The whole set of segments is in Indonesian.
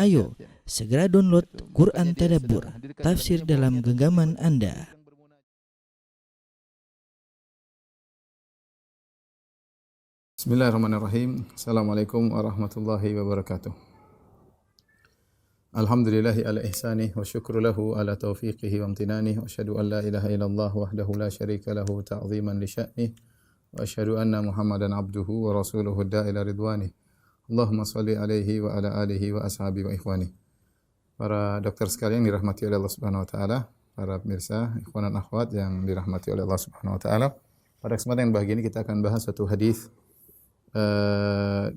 Ayo, segera download Quran Tadabbur, tafsir dalam genggaman Anda. Bismillahirrahmanirrahim. Assalamualaikum warahmatullahi wabarakatuh. Alhamdulillahi ala ihsanih wa syukru lahu ala taufiqihi wa amtinanih wa asyhadu an la ilaha illallah wahdahu la syarika lahu ta'ziman li sya'nih wa asyhadu anna Muhammadan abduhu wa rasuluhu da'ila ridwanih. Allahumma shalli alaihi wa ala alihi wa ashabihi wa ikhwani. Para dokter sekalian dirahmati oleh Allah Subhanahu wa taala, para pemirsa, ikhwan dan akhwat yang dirahmati oleh Allah Subhanahu wa taala. Pada kesempatan yang bahagia ini kita akan bahas satu hadis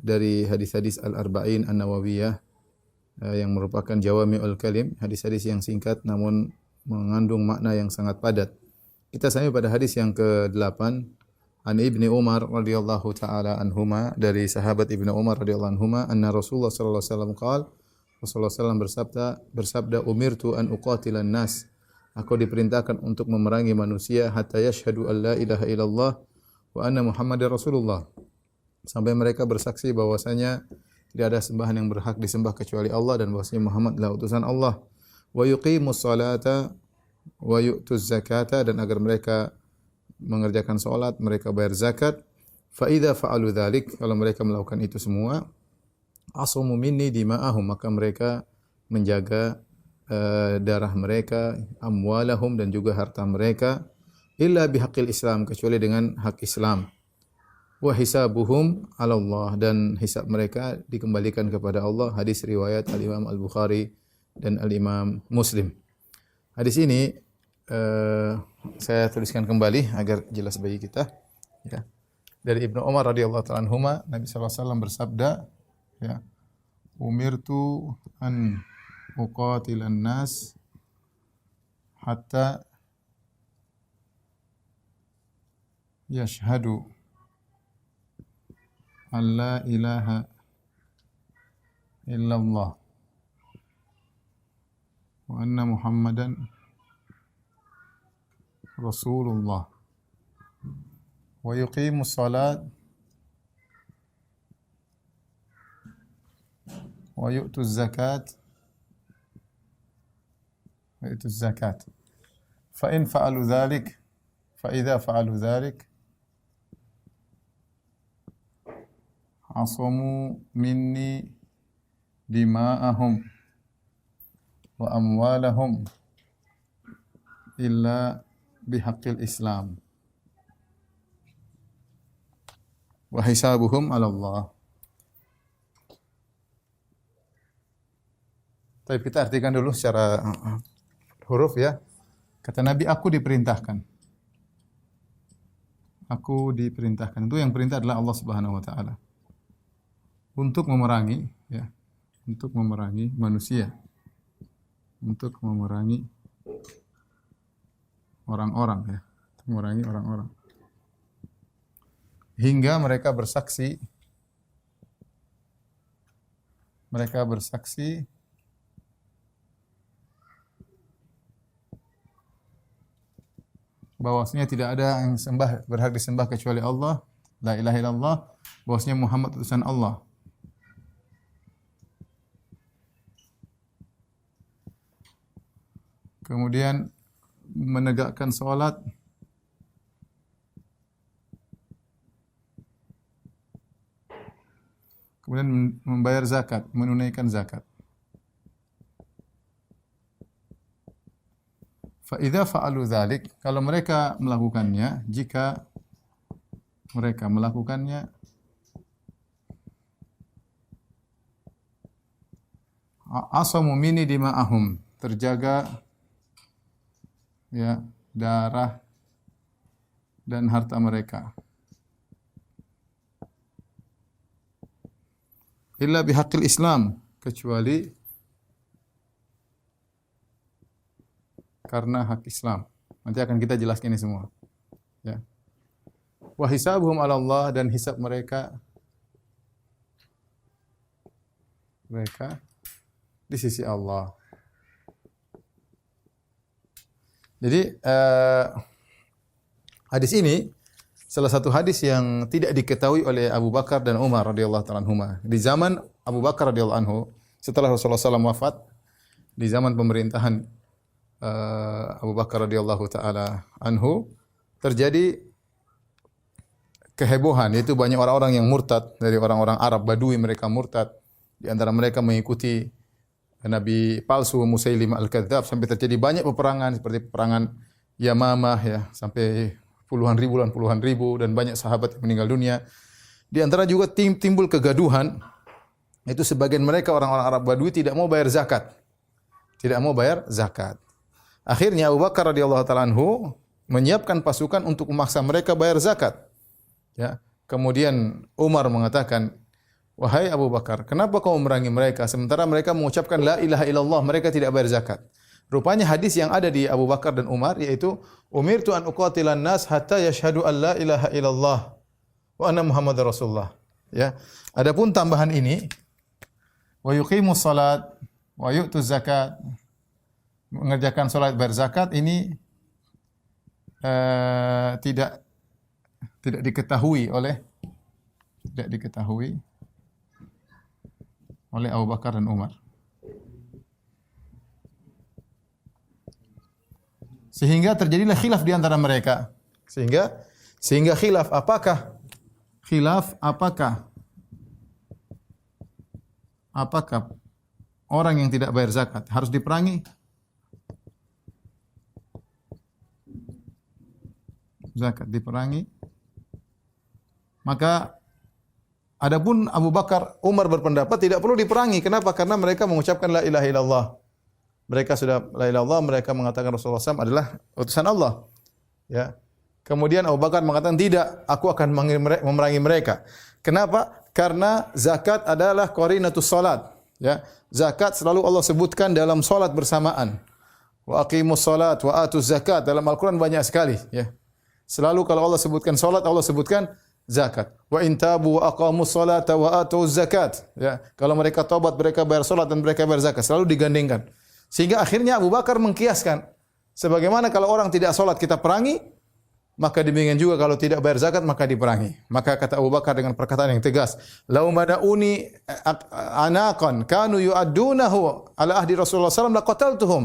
dari hadis-hadis Al-Arba'in An-Nawawiyah yang merupakan jawami'ul kalim, hadis-hadis yang singkat namun mengandung makna yang sangat padat. Kita sampai pada hadis yang ke-8, An Ibni Umar radhiyallahu taala anhuma, dari sahabat Ibnu Umar radhiyallahu anhuma, anna Rasulullah sallallahu alaihi wasallam qaal, Rasulullah sallallahu bersabda, umirtu an uqatilan nas, aku diperintahkan untuk memerangi manusia hatta yashhadu an la ilaha illallah wa anna Muhammadar Rasulullah, sampai mereka bersaksi bahwasanya tidak ada sembahan yang berhak disembah kecuali Allah dan bahwasanya Muhammad adalah utusan Allah, wa yuqimus salata wa yu'tuz zakata, dan agar mereka mengerjakan salat, mereka bayar zakat. Fa idza fa'alu dzalik, kalau mereka melakukan itu semua, asamu minni dima'ahum, maka mereka menjaga darah mereka, amwalahum, dan juga harta mereka, illa bihaqqil Islam, kecuali dengan hak Islam. Wa hisabuhum 'ala Allah, dan hisab mereka dikembalikan kepada Allah. Hadis riwayat Al-Imam Al-Bukhari dan Al-Imam Muslim. Hadis ini saya tuliskan kembali agar jelas bagi kita, ya. Dari Ibnu Umar radhiyallahu ta'ala anhuma, Nabi sallallahu alaihi wasallam bersabda, ya, umirtu an uqatilan nas hatta yashhadu an la ilaha illallah wa anna Muhammadan Rasulullah wa yuqimus salat wa yu'tuz zakat fa in fa'alu dhalik fa idza fa'alu dhalik asamu minni dima'ahum wa amwalahum illa bihaqqil Islam wa hisabuhum 'ala Allah. Tapi kita artikan dulu secara huruf, ya. Kata Nabi, aku diperintahkan. Aku diperintahkan. Itu yang perintah adalah Allah Subhanahu wa taala. Untuk memerangi, ya, untuk memerangi manusia. Untuk memerangi orang-orang, ya, memerangi orang-orang. Hingga mereka bersaksi bahwasanya tidak ada yang berhak disembah kecuali Allah, la ilaha illallah, bahwasanya Muhammad utusan Allah. Kemudian menegakkan salat, kemudian membayar zakat, menunaikan zakat. Fa idza fa'alu dzalik, kalau mereka melakukannya, jika mereka melakukannya, asamu minni dima'ahum, terjaga, ya, darah dan harta mereka, illa bihaqqil Islam, kecuali karena hak Islam. Nanti akan kita jelaskan ini semua, ya. Wa hisabuhum 'ala Allah, dan hisab mereka di sisi Allah. Jadi hadis ini salah satu hadis yang tidak diketahui oleh Abu Bakar dan Umar radhiyallahu ta'ala anhuma. Di zaman Abu Bakar radhiyallahu anhu, setelah Rasulullah SAW wafat di zaman pemerintahan Abu Bakar radhiyallahu taala anhu terjadi kehebohan, yaitu banyak orang-orang yang murtad dari orang-orang Arab Badui, mereka murtad. Di antara mereka mengikuti Nabi palsu Musailimah Al-Kadzdzab, sampai terjadi banyak peperangan seperti peperangan Yamamah ya, sampai puluhan ribu dan banyak sahabat yang meninggal dunia. Di antara juga timbul kegaduhan, itu sebagian mereka orang-orang Arab Badui tidak mau bayar zakat. Tidak mau bayar zakat. Akhirnya Abu Bakar radhiyallahu taala anhu menyiapkan pasukan untuk memaksa mereka bayar zakat. Ya. Kemudian Umar mengatakan, "Wahai Abu Bakar, kenapa kau memerangi mereka sementara mereka mengucapkan la ilaha illallah, mereka tidak bayar zakat?" Rupanya hadis yang ada di Abu Bakar dan Umar yaitu umirtu an uqatilan nas hatta yashhadu an la ilaha illallah wa anna Muhammadar Rasulullah. Ya. Adapun tambahan ini wa yuqimus salat wa yu'tuz zakat, mengerjakan salat bayar zakat, ini tidak diketahui oleh Abu Bakar dan Umar. Sehingga terjadilah khilaf di antara mereka. Sehingga khilaf apakah orang yang tidak bayar zakat harus diperangi? Zakat diperangi. Maka adapun Abu Bakar, Umar berpendapat tidak perlu diperangi. Kenapa? Karena mereka mengucapkan la ilaha illallah. Mereka sudah la ilaha illallah, mereka mengatakan Rasulullah SAW adalah utusan Allah. Ya. Kemudian Abu Bakar mengatakan tidak, aku akan memerangi mereka. Kenapa? Karena zakat adalah qarinatus salat. Ya. Zakat selalu Allah sebutkan dalam salat bersamaan. Wa aqimus salat wa atuz zakat. Dalam Al-Qur'an banyak sekali, ya. Selalu kalau Allah sebutkan salat, Allah sebutkan zakat. Wa in tabu wa aqamus salata wa atuz zakat. Ya. Kalau mereka taubat, mereka bayar salat dan mereka bayar zakat, selalu digandengkan. Sehingga akhirnya Abu Bakar mengkiaskan, sebagaimana kalau orang tidak salat kita perangi, maka demikian juga kalau tidak bayar zakat maka diperangi. Maka kata Abu Bakar dengan perkataan yang tegas, "Lau madauni anaqan kanu yu'addunahu ala ahdi Rasulullah sallallahu alaihi wasallam laqataltuhum."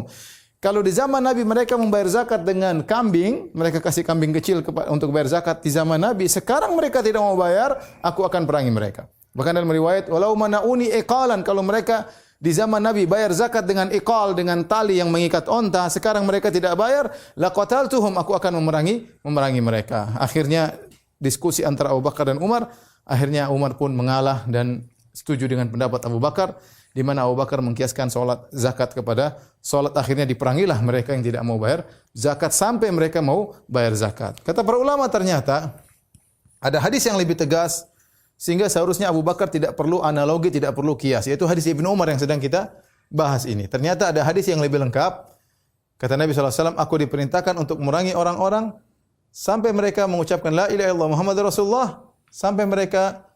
Kalau di zaman Nabi mereka membayar zakat dengan kambing, mereka kasih kambing kecil untuk bayar zakat di zaman Nabi, sekarang mereka tidak mau bayar, aku akan perangi mereka. Bahkan dalam riwayat, "Walau manauni iqalan," kalau mereka di zaman Nabi bayar zakat dengan iqal, dengan tali yang mengikat onta, sekarang mereka tidak bayar, laqataltuhum, aku akan memerangi mereka. Akhirnya diskusi antara Abu Bakar dan Umar, akhirnya Umar pun mengalah dan setuju dengan pendapat Abu Bakar, di mana Abu Bakar mengkiaskan salat zakat kepada salat. Akhirnya diperangilah mereka yang tidak mau bayar zakat sampai mereka mau bayar zakat. Kata para ulama, ternyata ada hadis yang lebih tegas, sehingga seharusnya Abu Bakar tidak perlu analogi, tidak perlu kias, yaitu hadis Ibnu Umar yang sedang kita bahas ini. Ternyata ada hadis yang lebih lengkap. Kata Nabi SAW, aku diperintahkan untuk memerangi orang-orang sampai mereka mengucapkan la ilaha illallah Muhammadur Rasulullah, sampai mereka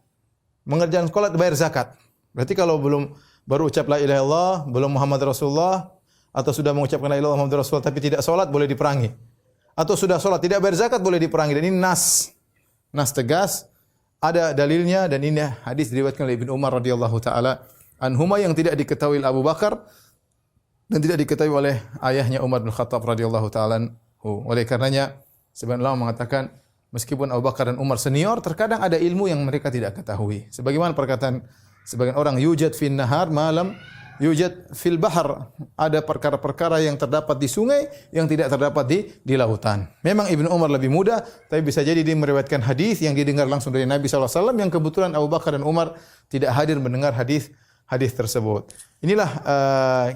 mengerjakan salat, bayar zakat. Berarti kalau baru ucap la ilaha illallah, belum Muhammad Rasulullah, atau sudah mengucapkan la ilaha illallah Muhammadur Rasulullah tapi tidak salat, boleh diperangi. Atau sudah salat tidak bayar zakat, boleh diperangi. Dan ini nas tegas. Ada dalilnya, dan ini hadis diriwayatkan oleh Ibnu Umar radhiyallahu taala anhuma yang tidak diketahui oleh Abu Bakar dan tidak diketahui oleh ayahnya Umar bin Khattab radhiyallahu taala anhu. Oleh karenanya sebagian ulama mengatakan meskipun Abu Bakar dan Umar senior, terkadang ada ilmu yang mereka tidak ketahui. Sebagaimana perkataan sebagian orang, yujad fin nahar malam yujad fil bahar. Ada perkara-perkara yang terdapat di sungai yang tidak terdapat di lautan. Memang Ibnu Umar lebih muda, tapi bisa jadi dia meriwayatkan hadis yang didengar langsung dari Nabi SAW, yang kebetulan Abu Bakar dan Umar tidak hadir mendengar hadis tersebut. Inilah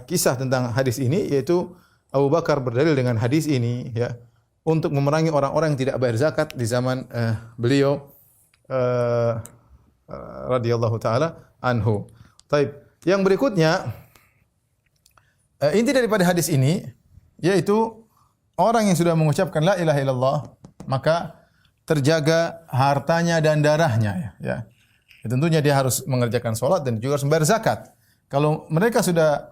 kisah tentang hadis ini, yaitu Abu Bakar berdalil dengan hadis ini, ya, untuk memerangi orang-orang yang tidak bayar zakat di zaman beliau radhiyallahu taala anhu. Taib. Yang berikutnya, inti daripada hadis ini yaitu orang yang sudah mengucapkan la ilaha illallah maka terjaga hartanya dan darahnya, ya. Tentunya dia harus mengerjakan salat dan juga harus membayar zakat. Kalau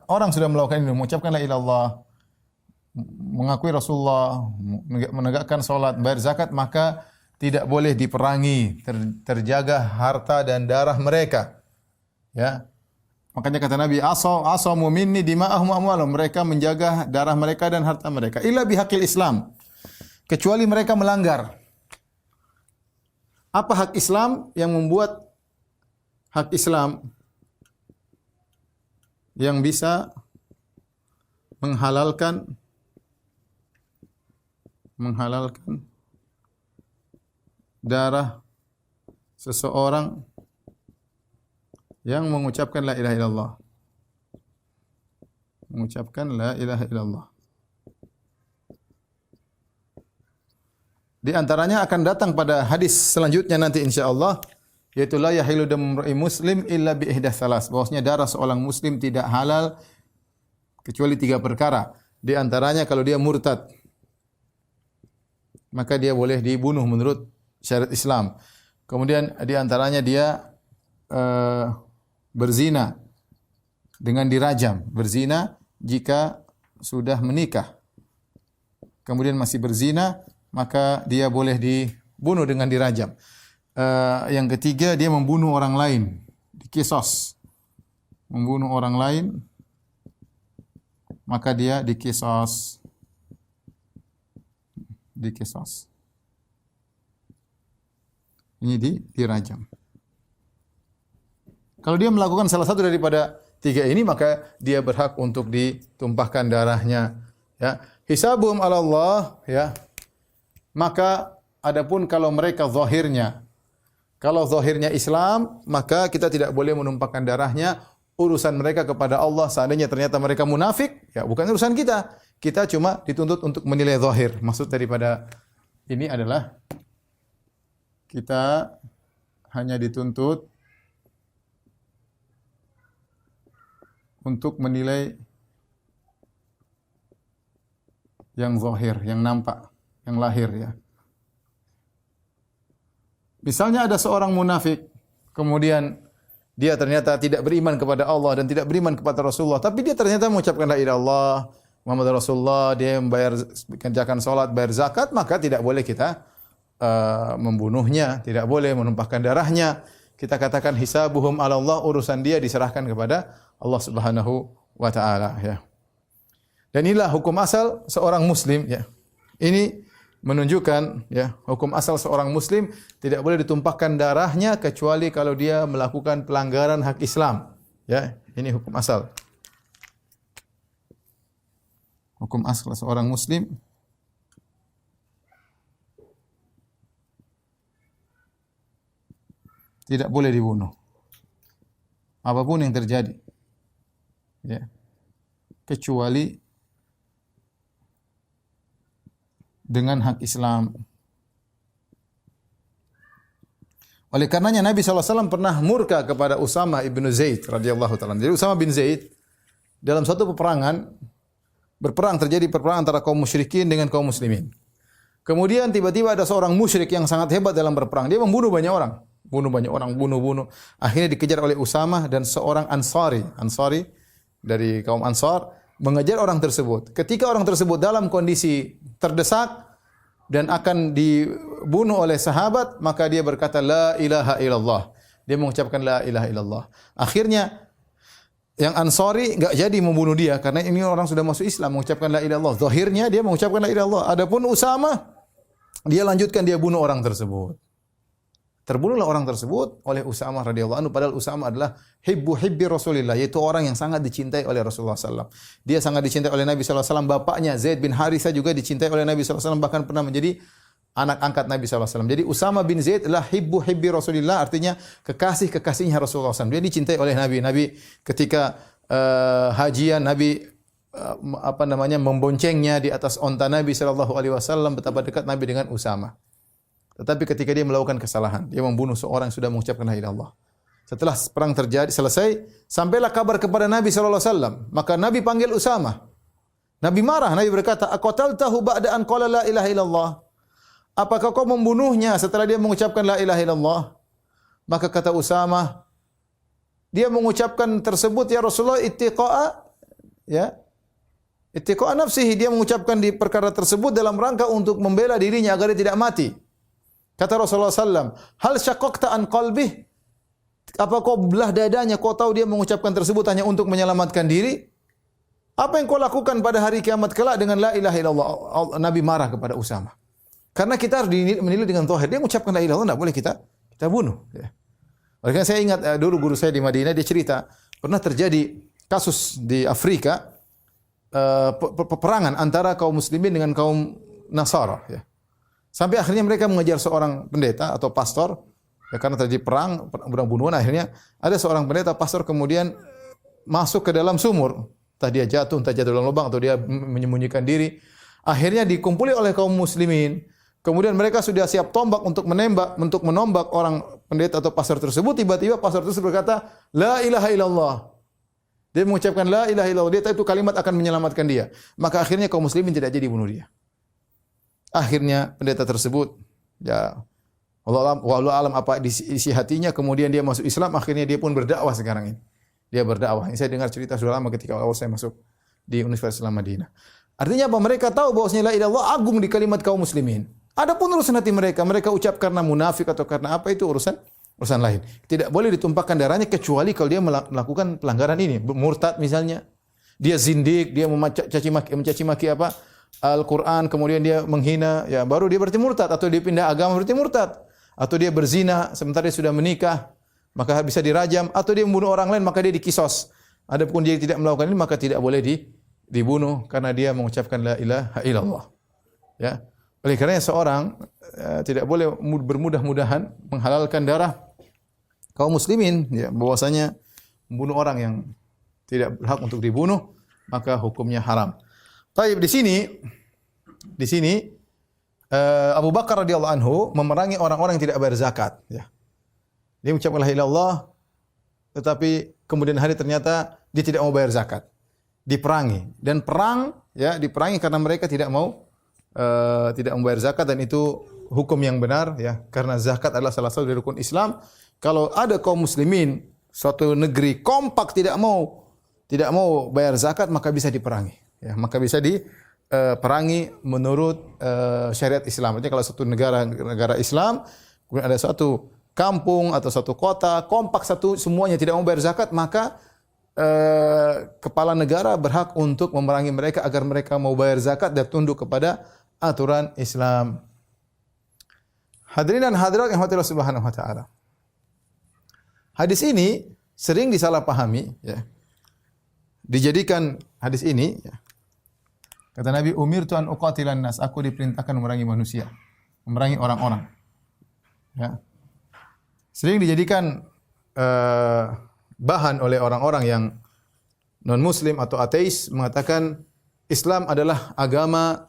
orang sudah melakukan ini, mengucapkan la ilaha illallah, mengakui Rasulullah, menegakkan salat, membayar zakat, maka tidak boleh diperangi, terjaga harta dan darah mereka. Ya. Makanya kata Nabi, asamu minni dima'ahum wa amwalahum. Mereka menjaga darah mereka dan harta mereka. Illa bihaqil Islam. Kecuali mereka melanggar. Apa hak Islam yang membuat hak Islam yang bisa menghalalkan darah seseorang yang mengucapkan la ilaha illallah. Mengucapkan la ilaha illallah. Di antaranya akan datang pada hadis selanjutnya nanti insyaallah, yaitu la yahilu damu muslim illa bi ihdah salas. Bahwasanya darah seorang muslim tidak halal kecuali 3 perkara. Di antaranya kalau dia murtad, maka dia boleh dibunuh menurut syariat Islam. Kemudian di antaranya dia berzina dengan dirajam. Berzina jika sudah menikah. Kemudian masih berzina, maka dia boleh dibunuh dengan dirajam. Yang ketiga, dia membunuh orang lain, dikisos. Membunuh orang lain, maka dia dikisos. Dikisos. Ini dirajam. Kalau dia melakukan salah satu daripada 3 ini, maka dia berhak untuk ditumpahkan darahnya. Ya, hisabuhum 'ala Allah, ya. Maka adapun kalau mereka zahirnya, kalau zahirnya Islam, maka kita tidak boleh menumpahkan darahnya. Urusan mereka kepada Allah. Seandainya ternyata mereka munafik, ya bukan urusan kita. Kita cuma dituntut untuk menilai zahir. Maksud daripada ini adalah kita hanya dituntut untuk menilai yang zahir, yang nampak, yang lahir, ya. Misalnya ada seorang munafik, kemudian dia ternyata tidak beriman kepada Allah dan tidak beriman kepada Rasulullah, tapi dia ternyata mengucapkan la ilaha illallah Muhammad Rasulullah, dia membayar, kerjakan salat, bayar zakat, maka tidak boleh kita membunuhnya, tidak boleh menumpahkan darahnya. Kita katakan hisabuhum 'ala Allah, urusan dia diserahkan kepada Allah Subhanahu wa taala, ya. Dan inilah hukum asal seorang muslim, ya. Ini menunjukkan, ya, hukum asal seorang muslim tidak boleh ditumpahkan darahnya kecuali kalau dia melakukan pelanggaran hak Islam, ya. Ini hukum asal. Hukum asal seorang muslim tidak boleh dibunuh. Apapun yang terjadi, ya. Kecuali dengan hak Islam. Oleh karenanya Nabi SAW pernah murka kepada Usama ibn Zaid radhiyallahu ta'ala. Jadi Usama bin Zaid dalam satu peperangan, terjadi perperangan antara kaum musyrikin dengan kaum muslimin. Kemudian tiba-tiba ada seorang musyrik yang sangat hebat dalam berperang. Dia membunuh banyak orang. Bunuh. Akhirnya dikejar oleh Usama dan seorang Ansari dari kaum Ansar mengejar orang tersebut. Ketika orang tersebut dalam kondisi terdesak dan akan dibunuh oleh sahabat, maka dia berkata la ilaha illallah. Dia mengucapkan la ilaha illallah. Akhirnya yang Ansari enggak jadi membunuh dia karena ini orang sudah masuk Islam, mengucapkan la ilaha illallah. Zahirnya dia mengucapkan la ilaha illallah. Adapun Usama, dia lanjutkan, dia bunuh orang tersebut. Terbunuhlah orang tersebut oleh Usama radhiyallahu anhu, padahal Usama adalah hibbi Rasulillah, yaitu orang yang sangat dicintai oleh Rasulullah SAW. Dia sangat dicintai oleh Nabi SAW. Bapaknya Zaid bin Harithah juga dicintai oleh Nabi SAW, bahkan pernah menjadi anak angkat Nabi SAW. Jadi Usama bin Zaid adalah hibbi Rasulillah, artinya kekasihnya Rasulullah SAW. Dia dicintai oleh Nabi. Nabi ketika hajian, Nabi memboncengnya di atas onta Nabi SAW, betapa dekat Nabi dengan Usama. Tetapi ketika dia melakukan kesalahan, dia membunuh seorang yang sudah mengucapkan la ilaha illallah. Setelah perang selesai, sampailah kabar kepada Nabi SAW. Maka Nabi panggil Usama. Nabi marah, Nabi berkata, aqataltahu ba'da an qala la ilaha illallah. Apakah kau membunuhnya setelah dia mengucapkan la ilaha illallah? Maka kata Usama, dia mengucapkan tersebut ya Rasulullah ittiqa'a, ya. Ittiqa'a nafsihi, dia mengucapkan di perkara tersebut dalam rangka untuk membela dirinya agar dia tidak mati. Kata Rasulullah SAW, hal syaqaqta an qalbih? Apa kau belah dadanya? Kau tahu dia mengucapkan tersebut hanya untuk menyelamatkan diri? Apa yang kau lakukan pada hari kiamat kelak dengan la ilaha illallah? Nabi marah kepada Usama. Karena kita harus menilai dengan zahir. Dia mengucapkan la ilaha illallah, tidak boleh kita bunuh. Ya. Oleh karena saya ingat dulu guru saya di Madinah, dia cerita pernah terjadi kasus di Afrika, peperangan antara kaum muslimin dengan kaum Nasara. Ya. Sampai akhirnya mereka mengejar seorang pendeta atau pastor. Ya, karena terjadi perang bunuhan, akhirnya ada seorang pendeta pastor kemudian masuk ke dalam sumur. Entah dia jatuh, entah jatuh dalam lubang atau dia menyembunyikan diri. Akhirnya dikumpuli oleh kaum muslimin. Kemudian mereka sudah siap tombak untuk menombak orang pendeta atau pastor tersebut. Tiba-tiba pastor tersebut berkata, la ilaha illallah. Dia mengucapkan la ilaha illallah. Dia tahu itu kalimat akan menyelamatkan dia. Maka akhirnya kaum muslimin tidak jadi bunuh dia. Akhirnya pendeta tersebut, ya Allah alam apa isi hatinya, kemudian dia masuk Islam, akhirnya dia pun berdakwah sekarang ini. Dia berdakwah. Ini saya dengar cerita sudah lama ketika awal saya masuk di Universitas Islam Madinah. Artinya apa? Mereka tahu bahwasanya la ilaha illallah agung di kalimat kaum muslimin. Adapun urusan hati mereka, mereka ucap karena munafik atau karena apa, itu urusan lain. Tidak boleh ditumpahkan darahnya kecuali kalau dia melakukan pelanggaran ini, murtad misalnya. Dia zindik, dia mencaci maki apa? Al-Qur'an, kemudian dia menghina, ya baru dia berarti murtad, atau dia pindah agama berarti murtad. Atau dia berzina sementara dia sudah menikah, maka bisa dirajam, atau dia membunuh orang lain maka dia dikisos. Adapun dia tidak melakukan ini maka tidak boleh dibunuh karena dia mengucapkan la ilaha illallah. Ya. Oleh karena seorang tidak boleh bermudah-mudahan menghalalkan darah kaum muslimin, ya, bahwasanya membunuh orang yang tidak berhak untuk dibunuh maka hukumnya haram. Baik, di sini Abu Bakar radhiyallahu anhu memerangi orang-orang yang tidak bayar zakat, ya. Dia mengucapkan la ilaha illallah tetapi kemudian hari ternyata dia tidak mau bayar zakat. Diperangi, dan perang, ya, diperangi karena mereka tidak mau membayar zakat, dan itu hukum yang benar, ya, karena zakat adalah salah satu dari rukun Islam. Kalau ada kaum muslimin suatu negeri kompak tidak mau bayar zakat, maka bisa diperangi, ya, maka bisa diperangi menurut syariat Islam. Artinya kalau satu negara Islam kemudian ada suatu kampung atau satu kota kompak semuanya tidak mau bayar zakat, maka kepala negara berhak untuk memerangi mereka agar mereka mau bayar zakat dan tunduk kepada aturan Islam. Hadirin dan hadirat yang dirahmati Allah Subhanahu wa taala. Hadis ini sering disalahpahami, ya. Dijadikan hadis ini, ya. Kata Nabi, umirtu an uqatilan nas, aku diperintahkan memerangi manusia, memerangi orang-orang. Ya. Sering dijadikan bahan oleh orang-orang yang non muslim atau ateis, mengatakan Islam adalah agama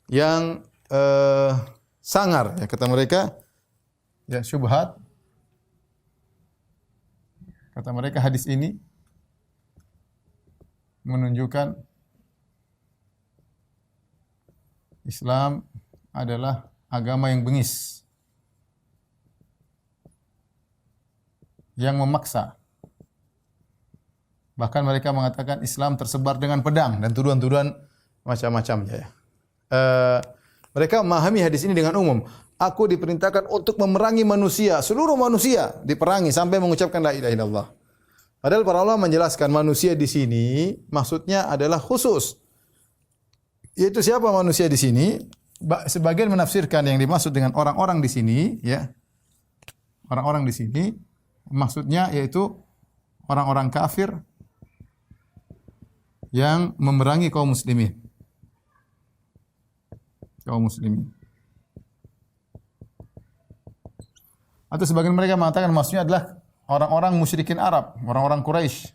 yang sangar, ya, kata mereka, ya, syubhat. Kata mereka hadis ini menunjukkan Islam adalah agama yang bengis, yang memaksa. Bahkan mereka mengatakan Islam tersebar dengan pedang dan tuduhan-tuduhan macam-macamnya, ya. Mereka memahami hadis ini dengan umum. Aku diperintahkan untuk memerangi manusia, seluruh manusia diperangi sampai mengucapkan la ilaha illallah. Padahal para ulama menjelaskan manusia di sini maksudnya adalah khusus. Yaitu siapa manusia di sini? Sebagian menafsirkan yang dimaksud dengan orang-orang di sini, ya. Orang-orang di sini maksudnya yaitu orang-orang kafir yang memerangi kaum muslimin. Kaum muslimin. Atau sebagian mereka mengatakan maksudnya adalah orang-orang musyrikin Arab, orang-orang Quraisy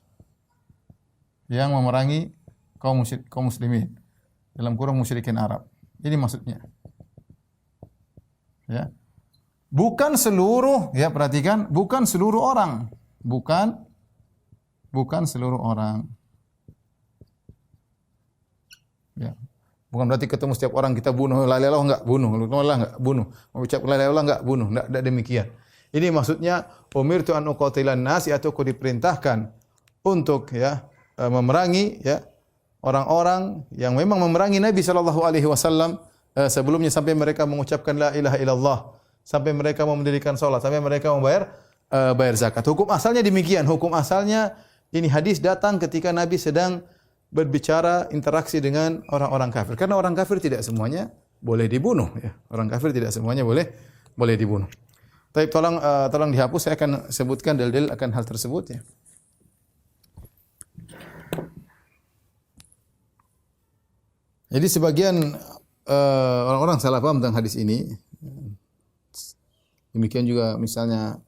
yang memerangi kaum muslimin. Dalam kurung musyrikin Arab. Ini maksudnya. Ya. Bukan seluruh, ya, perhatikan, bukan seluruh orang. Bukan seluruh orang. Ya. Bukan berarti ketemu setiap orang kita bunuh, la ilaha illallah enggak bunuh, la ilaha enggak bunuh, mengucap la ilaha illallah enggak bunuh, enggak demikian. Ini maksudnya umirtu an uqatilan nas, atau aku diperintahkan untuk, ya, memerangi, ya, orang-orang yang memang memerangi Nabi sallallahu alaihi wasallam sebelumnya sampai mereka mengucapkan la ilaha illallah, sampai mereka mau mendirikan salat, sampai mereka membayar bayar zakat. Hukum asalnya demikian. Hukum asalnya ini hadis datang ketika Nabi sedang berbicara interaksi dengan orang-orang kafir. Karena orang kafir tidak semuanya boleh dibunuh. Ya. Orang kafir tidak semuanya boleh dibunuh. Tapi tolong dihapus. Saya akan sebutkan dalil-dalil akan hal tersebut. Ya. Jadi sebagian orang-orang salah paham tentang hadis ini. Demikian juga misalnya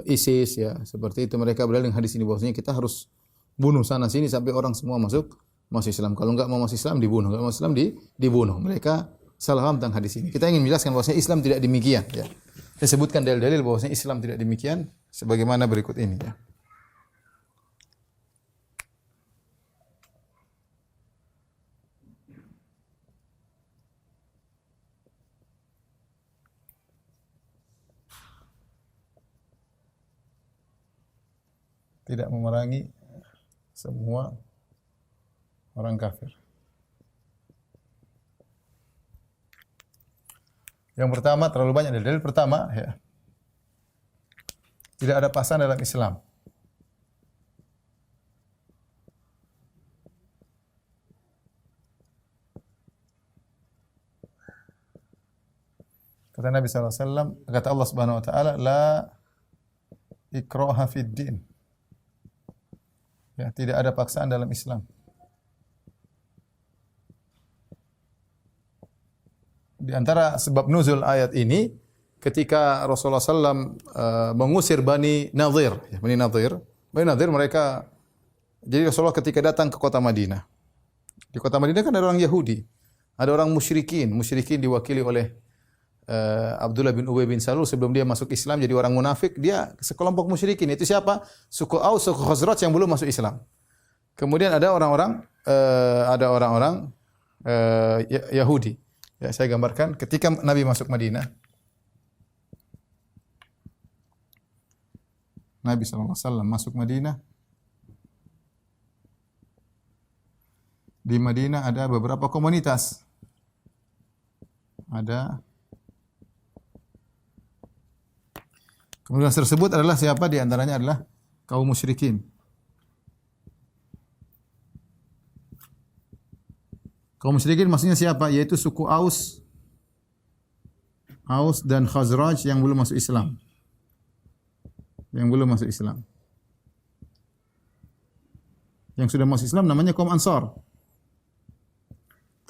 ISIS ya, seperti itu mereka berdalil dengan hadis ini bahwasanya kita harus bunuh sana sini sampai orang semua masuk Islam. Kalau enggak mau masuk Islam dibunuh, enggak mau Islam dibunuh. Mereka salah paham tentang hadis ini. Kita ingin menjelaskan bahwasanya Islam tidak demikian ya. Saya sebutkan dalil-dalil bahwasanya Islam tidak demikian sebagaimana berikut ini ya. Tidak memerangi semua orang kafir. Yang pertama, terlalu banyak dalil. Pertama, ya, tidak ada paksaan dalam Islam. Kata Nabi SAW, kata Allah Subhanahu Wa Taala, la ikraha fid din. Ya, tidak ada paksaan dalam Islam. Di antara sebab nuzul ayat ini, ketika Rasulullah SAW mengusir Bani Nadir. Ya, Bani Nadir mereka, jadi Rasulullah ketika datang ke kota Madinah. Di kota Madinah kan ada orang Yahudi, ada orang musyrikin diwakili oleh Abdullah bin Ubay bin Salul sebelum dia masuk Islam jadi orang munafik, dia sekelompok musyrikin. Itu siapa? Suku Aus, suku Khazraj yang belum masuk Islam. Kemudian ada orang-orang Yahudi. Ya, saya gambarkan ketika Nabi masuk Madinah. Nabi SAW masuk Madinah. Di Madinah ada beberapa komunitas. Komunitas tersebut adalah siapa? Di antaranya adalah kaum musyrikin. Kaum musyrikin maksudnya siapa? Yaitu suku Aus dan Khazraj yang belum masuk Islam. Yang sudah masuk Islam namanya kaum Ansar.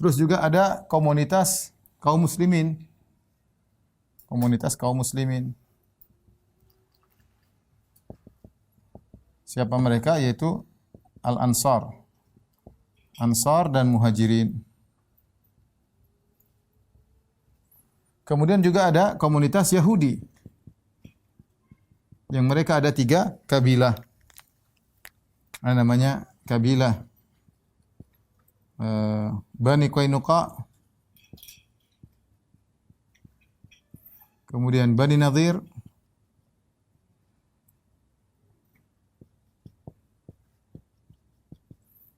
Terus juga ada komunitas kaum muslimin. Siapa mereka? Yaitu Al-Ansar. Ansar dan Muhajirin. Kemudian juga ada komunitas Yahudi. Yang mereka ada 3 kabilah. Namanya kabilah Bani Qainuqa. Kemudian Bani Nadir.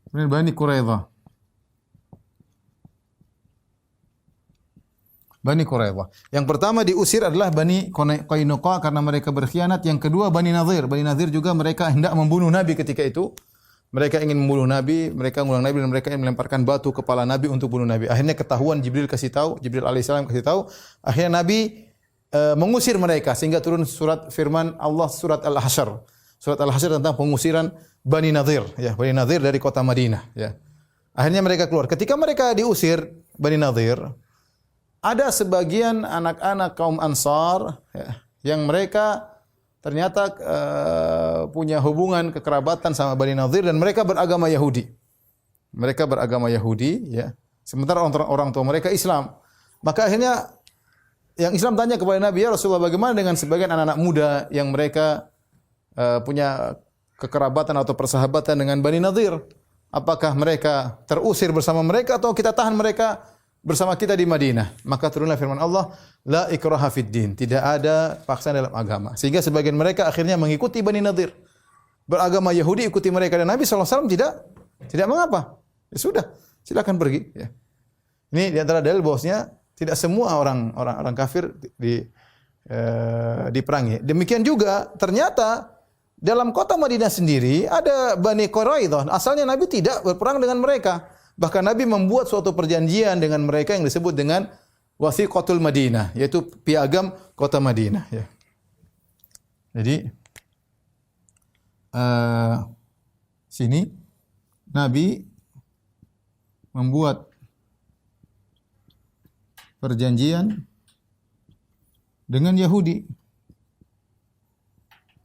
Kemudian Bani Quraidah. Yang pertama diusir adalah Bani Qainuqa karena mereka berkhianat. Yang kedua Bani Nadir. Bani Nadir juga mereka hendak membunuh Nabi ketika itu. Mereka ingin membunuh Nabi, mereka mengundang Nabi dan mereka ingin melemparkan batu kepala Nabi untuk bunuh Nabi. Akhirnya ketahuan, Jibril alaihissalam kasih tahu. Akhirnya Nabi mengusir mereka sehingga turun firman Allah surat Al-Hasyr. Surat Al-Hasyr tentang pengusiran Bani Nadir, ya, Bani Nadir dari kota Madinah, ya. Akhirnya mereka keluar. Ketika mereka diusir Bani Nadir, ada sebagian anak-anak kaum Ansar, ya, yang mereka ternyata punya hubungan kekerabatan sama Bani Nadir dan mereka beragama Yahudi. Ya. Sementara orang tua mereka Islam. Maka akhirnya yang Islam tanya kepada Nabi, ya Rasulullah, bagaimana dengan sebagian anak-anak muda yang mereka punya kekerabatan atau persahabatan dengan Bani Nadir? Apakah mereka terusir bersama mereka atau kita tahan mereka bersama kita di Madinah? Maka turunlah firman Allah, la ikraha fid din. Tidak ada paksaan dalam agama. Sehingga sebagian mereka akhirnya mengikuti Bani Nadir. Beragama Yahudi ikuti mereka dan Nabi SAW tidak mengapa. Ya sudah, silakan pergi, ya. Ini di antara dalil bahwasanya tidak semua orang kafir diperangi. Demikian juga ternyata dalam kota Madinah sendiri ada Bani Quraidah. Asalnya Nabi tidak berperang dengan mereka. Bahkan Nabi membuat suatu perjanjian dengan mereka yang disebut dengan Wathiqatul Madinah, yaitu piagam kota Madinah. Ya. Jadi sini Nabi membuat perjanjian dengan Yahudi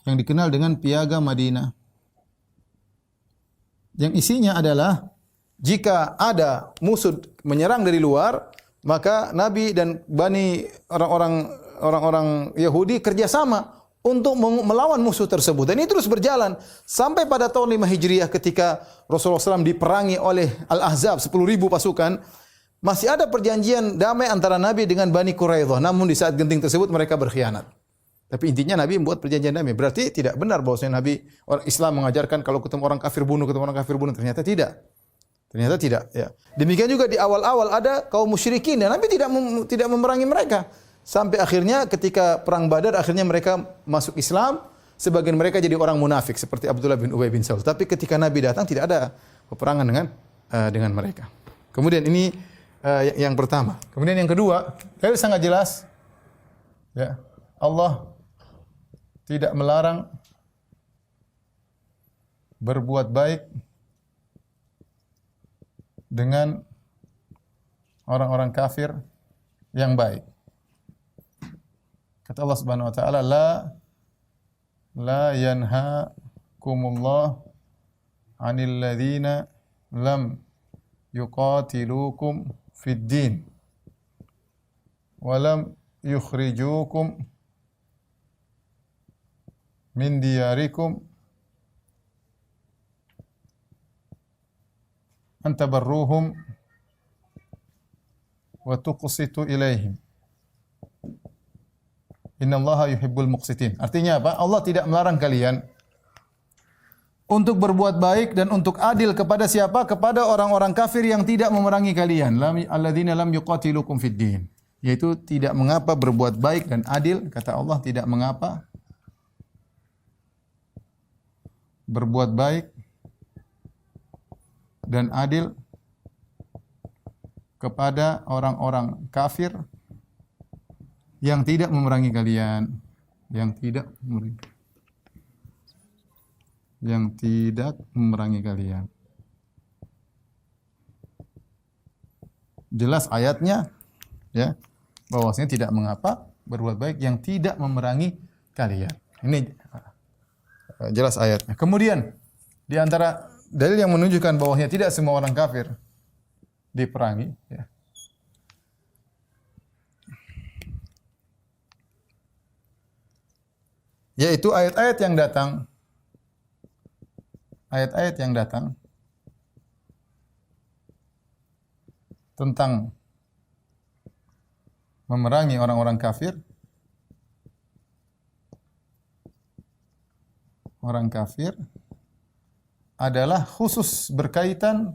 yang dikenal dengan piagam Madinah. Yang isinya adalah jika ada musuh menyerang dari luar, maka Nabi dan orang-orang Yahudi kerjasama untuk melawan musuh tersebut. Dan ini terus berjalan sampai pada tahun 5 Hijriah ketika Rasulullah SAW diperangi oleh Al-Ahzab 10.000 pasukan. Masih ada perjanjian damai antara Nabi dengan Bani Quraidah. Namun di saat genting tersebut mereka berkhianat. Tapi intinya Nabi membuat perjanjian damai. Berarti tidak benar bahwasanya Nabi orang Islam mengajarkan kalau ketemu orang kafir bunuh, ketemu orang kafir bunuh. Ternyata tidak. Ternyata tidak. Ya. Demikian juga di awal-awal ada kaum musyrikin dan Nabi tidak memerangi mereka. Sampai akhirnya ketika perang Badar akhirnya mereka masuk Islam, sebagian mereka jadi orang munafik seperti Abdullah bin Ubay bin Salul. Tapi ketika Nabi datang tidak ada peperangan dengan mereka. Kemudian ini yang pertama. Kemudian yang kedua, saya sangat jelas ya, Allah tidak melarang berbuat baik dengan orang-orang kafir yang baik. Kata Allah Subhanahu wa taala, la yanhaakumullah 'anil ladzina lam yuqatilukum fid din wa lam yukhrijukum min diyarikum an tabarruhum wa tuqsitu ilaihim. Innallaha yuhibbul muqsitin. Artinya apa? Allah tidak melarang kalian untuk berbuat baik dan untuk adil kepada siapa? Kepada orang-orang kafir yang tidak memerangi kalian. Alladzina lam yuqatilukum fid din. Yaitu tidak mengapa berbuat baik dan adil, kata Allah tidak mengapa berbuat baik dan adil kepada orang-orang kafir yang tidak memerangi kalian, yang tidak memerangi kalian. Jelas ayatnya ya, bahwasanya tidak mengapa berbuat baik yang tidak memerangi kalian. Ini jelas ayatnya. Kemudian di antara dalil yang menunjukkan bahwasanya tidak semua orang kafir diperangi ya. Yaitu ayat-ayat yang datang tentang memerangi orang-orang kafir. Orang kafir adalah khusus berkaitan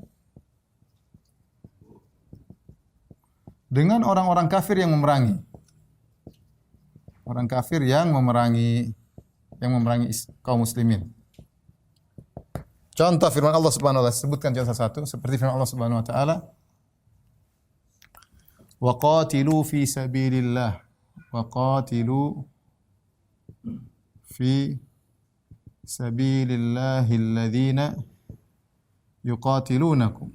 dengan orang-orang kafir yang memerangi. Orang kafir yang memerangi kaum muslimin. Contoh firman Allah Subhanahu wa taala, sebutkan contoh satu seperti firman Allah Subhanahu wa taala, wa qatilu fi sabilillah, wa qatilu fi sabilillahi alladhina yuqatilunakum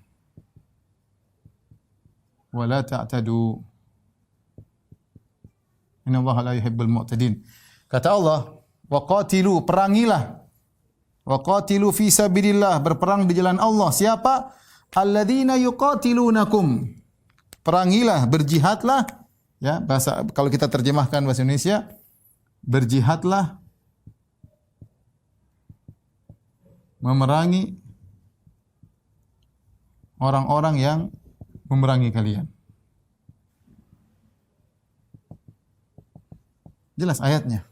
wa la ta'tadu innallaha la yuhibbul mu'tadin. Kata Allah, wa qatilu, perangilah. Wa qatilu fi sabilillah, berperang di jalan Allah. Siapa? Alladzina yuqatilunakum. Perangilah, berjihadlah. Ya, bahasa kalau kita terjemahkan bahasa Indonesia, berjihadlah memerangi orang-orang yang memerangi kalian. Jelas ayatnya.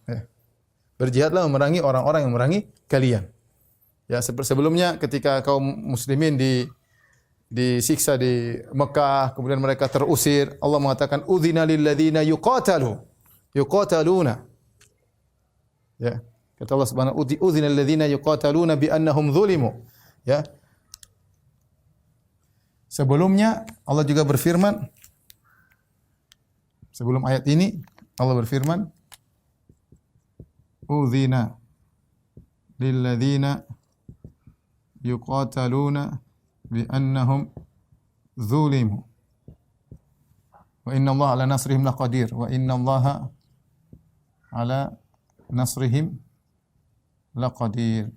Berjihadlah memerangi orang-orang yang memerangi kalian. Ya, sebelumnya ketika kaum muslimin disiksa di Mekah, kemudian mereka terusir, Allah mengatakan udzina lil ladzina yuqatalu. yuqataluna. Ya. Kata Allah Subhanahu wa ta'ala, "Udzina alladziina yuqataluna bi annahum dzulimu." Ya. Sebelumnya Allah juga berfirman, sebelum ayat ini Allah berfirman, "Udzina lilladzina yuqataluna bi annahum dzulimu. Wa inna Allah ala nasrihim laqadir. Wa inna Allah ala nasrihim laqadir.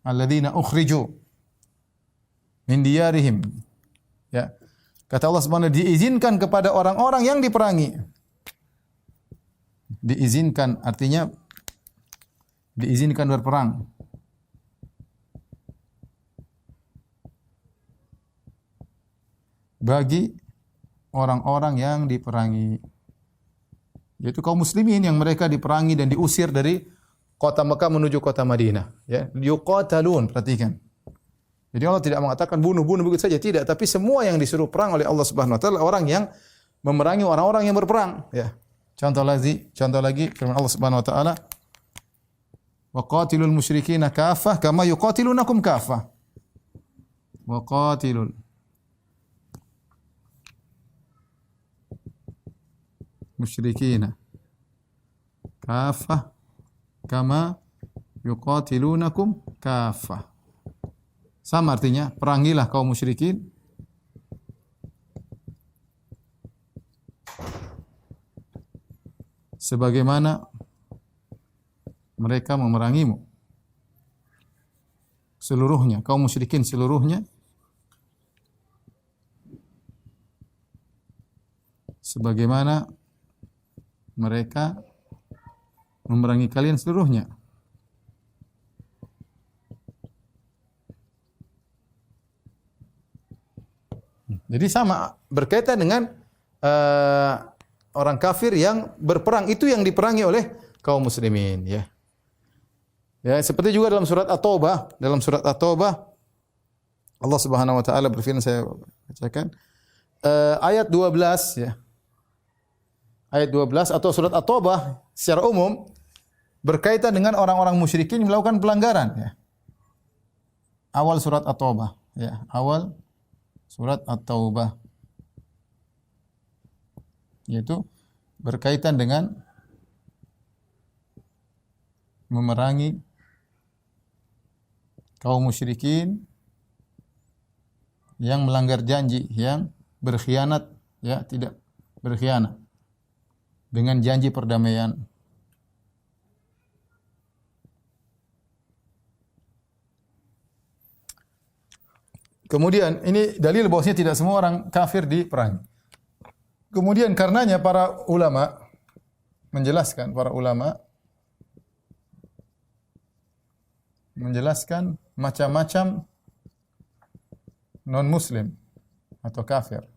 Alladzina ukhriju min diyarihim." Ya. Kata Allah Subhanahu diizinkan kepada orang-orang yang diperangi. Diizinkan artinya diizinkan berperang. Bagi orang-orang yang diperangi, yaitu kaum muslimin yang mereka diperangi dan diusir dari kota Mekah menuju kota Madinah. Ya, yuqatalun, perhatikan. Jadi Allah tidak mengatakan bunuh-bunuh begitu saja, tidak. Tapi semua yang disuruh perang oleh Allah Subhanahu Wa Taala orang yang memerangi orang-orang yang berperang. Ya. Contoh lagi firman Allah Subhanahu Wa Taala, wa qatilul musyrikina kaffah kama yuqatilunakum kaffah. Wa qatilul musyrikina kaffah kama yuqatilunakum kaffah. Sama artinya, perangilah kaum musyrikin sebagaimana mereka memerangimu. Seluruhnya, kaum musyrikin seluruhnya sebagaimana mereka memerangi kalian seluruhnya. Jadi sama berkaitan dengan orang kafir yang berperang, itu yang diperangi oleh kaum muslimin, ya. Ya, seperti juga dalam surat At-Taubah, Allah Subhanahu wa taala berfirman, saya bacakan ayat 12, ya. Ayat 12 atau surat At-Taubah secara umum berkaitan dengan orang-orang musyrikin yang melakukan pelanggaran, ya. Awal surat At-Taubah, ya, awal surat At-Taubah, yaitu berkaitan dengan memerangi kaum musyrikin yang melanggar janji, yang berkhianat, ya, tidak berkhianat dengan janji perdamaian. Kemudian ini dalil bahwasanya tidak semua orang kafir diperangi. Kemudian karenanya para ulama menjelaskan macam-macam non muslim atau kafir.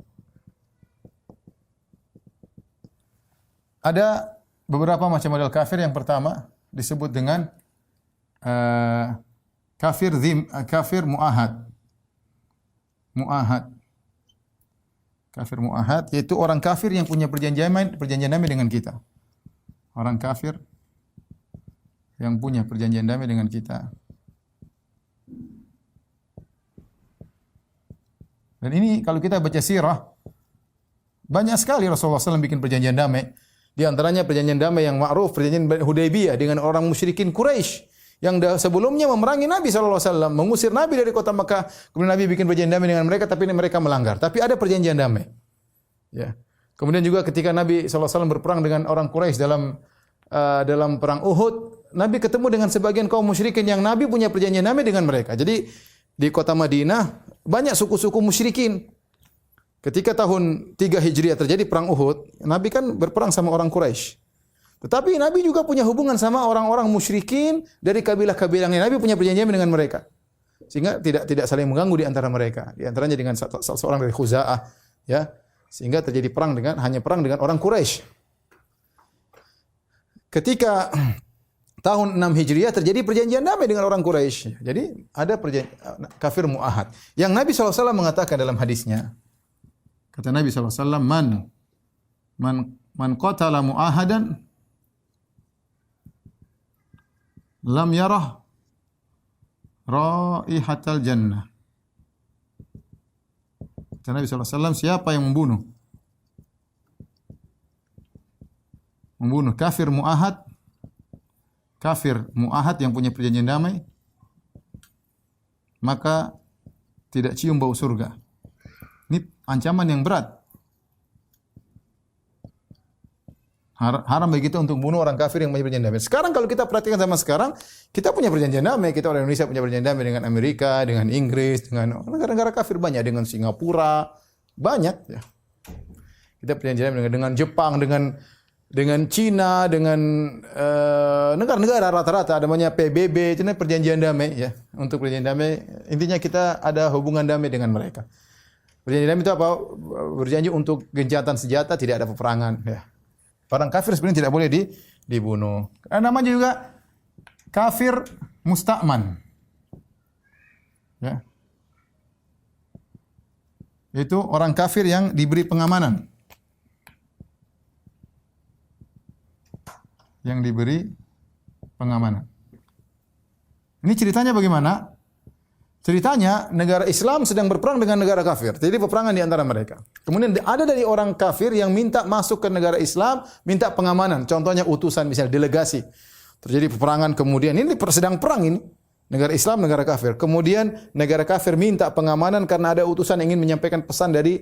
Ada beberapa macam model kafir. Yang pertama disebut dengan kafir muahad. Kafir muahad yaitu orang kafir yang punya perjanjian damai dengan kita. Orang kafir yang punya perjanjian damai dengan kita. Dan ini kalau kita baca sirah, banyak sekali Rasulullah SAW bikin perjanjian damai. Di antaranya perjanjian damai yang ma'ruf, perjanjian Hudaybiyah dengan orang musyrikin Quraisy yang sebelumnya memerangi Nabi SAW, mengusir Nabi dari kota Makkah. Kemudian Nabi bikin perjanjian damai dengan mereka, tapi mereka melanggar. Tapi ada perjanjian damai. Ya. Kemudian juga ketika Nabi SAW berperang dengan orang Quraisy dalam perang Uhud, Nabi ketemu dengan sebagian kaum musyrikin yang Nabi punya perjanjian damai dengan mereka. Jadi di kota Madinah banyak suku-suku musyrikin. Ketika tahun 3 Hijriah terjadi perang Uhud, Nabi kan berperang sama orang Quraisy. Tetapi Nabi juga punya hubungan sama orang-orang musyrikin dari kabilah-kabilah yang Nabi punya perjanjian dengan mereka. Sehingga tidak saling mengganggu di antara mereka. Di antaranya dengan seorang dari Khuza'ah, ya. Sehingga terjadi hanya perang dengan orang Quraisy. Ketika tahun 6 Hijriah terjadi perjanjian damai dengan orang Quraisy. Jadi ada perjanjian kafir muahad. Yang Nabi SAW mengatakan dalam hadisnya, kata Nabi SAW, man qatala muahadan lam yarah raihatal jannah. Kata Nabi SAW, siapa yang membunuh kafir mu'ahad yang punya perjanjian damai, maka tidak cium bau surga. Ini ancaman yang berat. Haram bagi kita untuk bunuh orang kafir yang punya perjanjian damai. Sekarang kalau kita perhatikan zaman sekarang, kita punya perjanjian damai. Kita orang Indonesia punya perjanjian damai dengan Amerika, dengan Inggris, dengan negara-negara kafir banyak, dengan Singapura, banyak ya. Kita perjanjian damai dengan Jepang, dengan Cina, dengan negara-negara rata-rata ada namanya PBB, itu perjanjian damai ya. Untuk perjanjian damai, intinya kita ada hubungan damai dengan mereka. Perjanjian damai itu apa? Berjanji untuk gencatan senjata, tidak ada peperangan ya. Orang kafir sebenarnya tidak boleh dibunuh. Namanya juga kafir musta'man. Ya. Itu orang kafir yang diberi pengamanan. Yang diberi pengamanan. Ini ceritanya bagaimana? Ceritanya negara Islam sedang berperang dengan negara kafir. Jadi peperangan di antara mereka. Kemudian ada dari orang kafir yang minta masuk ke negara Islam, minta pengamanan. Contohnya utusan misalnya delegasi. Terjadi peperangan kemudian ini sedang perang ini. Negara Islam, negara kafir. Kemudian negara kafir minta pengamanan karena ada utusan yang ingin menyampaikan pesan dari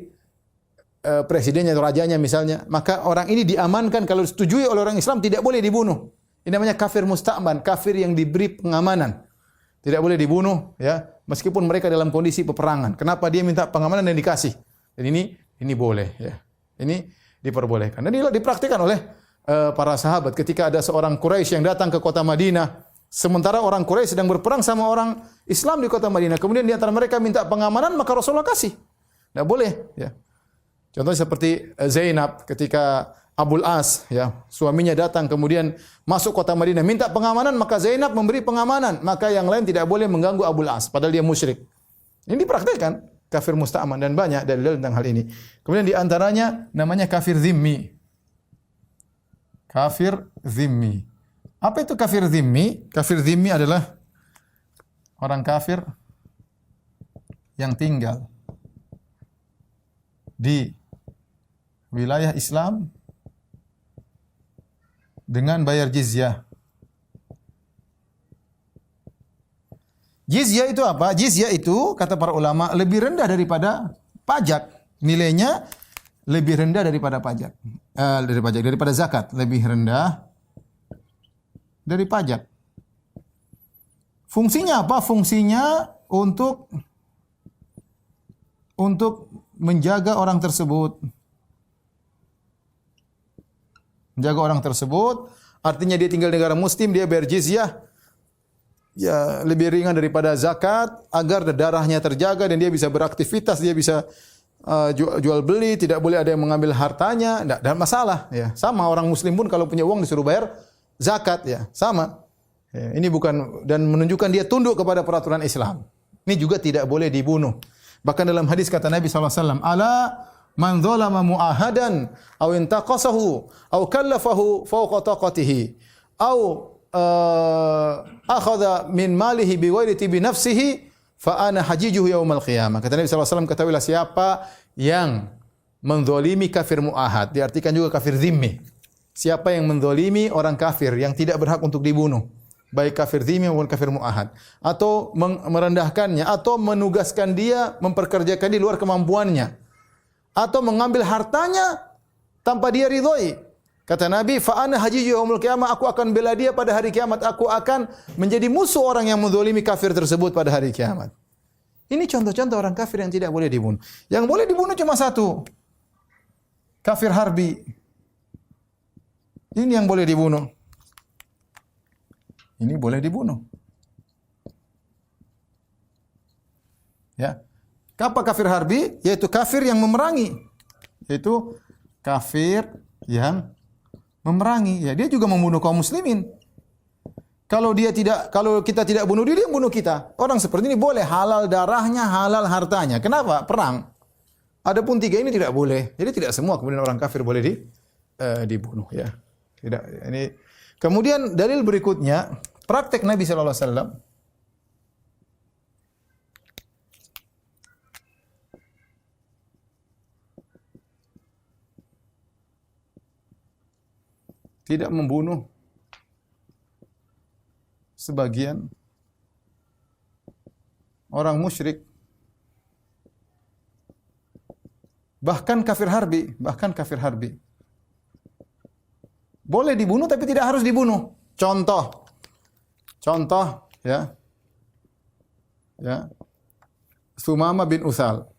presidennya atau rajanya misalnya. Maka orang ini diamankan, kalau disetujui oleh orang Islam tidak boleh dibunuh. Ini namanya kafir musta'man, kafir yang diberi pengamanan. Tidak boleh dibunuh ya, meskipun mereka dalam kondisi peperangan. Kenapa dia minta pengamanan dan dikasih? Dan ini boleh ya. Ini diperbolehkan. Dan ini dipraktikkan oleh para sahabat ketika ada seorang Quraisy yang datang ke kota Madinah, sementara orang Quraisy sedang berperang sama orang Islam di kota Madinah. Kemudian di antara mereka minta pengamanan, maka Rasulullah kasih. Tidak boleh ya. Contohnya seperti Zainab ketika Abul As ya, suaminya datang kemudian masuk kota Madinah minta pengamanan, maka Zainab memberi pengamanan, maka yang lain tidak boleh mengganggu Abul As padahal dia musyrik. Ini dipraktikkan kafir musta'man dan banyak dalil tentang hal ini. Kemudian di antaranya namanya kafir zimmi. Kafir zimmi. Apa itu kafir zimmi? Kafir zimmi adalah orang kafir yang tinggal di wilayah Islam dengan bayar jizyah. Jizyah itu apa? Jizyah itu kata para ulama lebih rendah daripada pajak. Nilainya lebih rendah daripada pajak. Daripada zakat, lebih rendah dari pajak. Fungsinya apa? Fungsinya untuk menjaga orang tersebut. Menjaga orang tersebut, artinya dia tinggal di negara muslim, dia bayar jizyah, ya lebih ringan daripada zakat, agar darahnya terjaga dan dia bisa beraktivitas, dia bisa jual beli, tidak boleh ada yang mengambil hartanya, tidak ada masalah. Ya, sama orang muslim pun kalau punya uang disuruh bayar zakat, ya sama. Ya, ini bukan dan menunjukkan dia tunduk kepada peraturan Islam. Ini juga tidak boleh dibunuh. Bahkan dalam hadis kata Nabi SAW, ala man dzalama mu'ahadan aw intaqasahu aw kallafahu fawqa taqatihi aw akhadha min malihi bighairi tibi nafsihi fa ana hajijuhu yaumal qiyamah. Kata Nabi SAW, ketahuilah siapa yang menzalimi kafir mu'ahad, diartikan juga kafir zimmi. Siapa yang menzalimi orang kafir yang tidak berhak untuk dibunuh, baik kafir zimmi maupun kafir mu'ahad, atau merendahkannya, atau menugaskan dia, memperkerjakan di luar kemampuannya, atau mengambil hartanya tanpa dia ridhoi. Kata Nabi, fa ana hajiju yaumul qiyamah, aku akan bela dia pada hari kiamat, aku akan menjadi musuh orang yang menzalimi kafir tersebut pada hari kiamat. Ini contoh-contoh orang kafir yang tidak boleh dibunuh. Yang boleh dibunuh cuma satu. Kafir harbi. Ini yang boleh dibunuh. Ini boleh dibunuh. Ya. Apa kafir harbi? Yaitu kafir yang memerangi. Yaitu kafir yang memerangi. Ya, dia juga membunuh kaum muslimin. Kalau kita tidak bunuh dia yang bunuh kita. Orang seperti ini boleh halal darahnya, halal hartanya. Kenapa? Perang. Adapun tiga ini tidak boleh. Jadi tidak semua kemudian orang kafir boleh dibunuh ya. Tidak. Ini kemudian dalil berikutnya Praktek Nabi sallallahu alaihi wasallam. Tidak membunuh sebagian orang musyrik, bahkan kafir harbi. Boleh dibunuh tapi tidak harus dibunuh. Contoh ya. Sumamah bin Utsal.